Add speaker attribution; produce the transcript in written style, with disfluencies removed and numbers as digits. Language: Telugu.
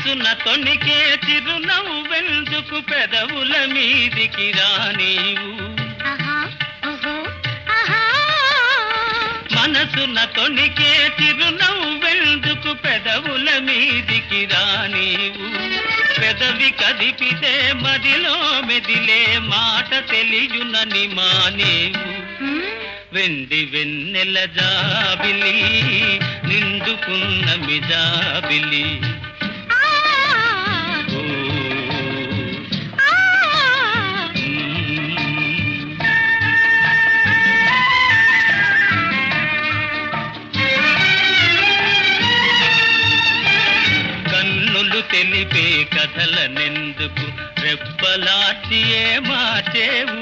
Speaker 1: మనసున తొణికే చిరునవ్వెందుకు పెదవుల మీదికి రానీవు మనసున తొణికే చిరునవ్వెందుకు పెదవుల మీదికి రానీవు పెదవి కదిపితే మదిలో మెదిలే మాట తెలియునని మానేవు వెండి వెన్నెల జాబిలి నిండుకున్న మిజాబిలి కన్నులు తెలిపే కథలనెందుకు రెప్పలార్చియే మార్చేవు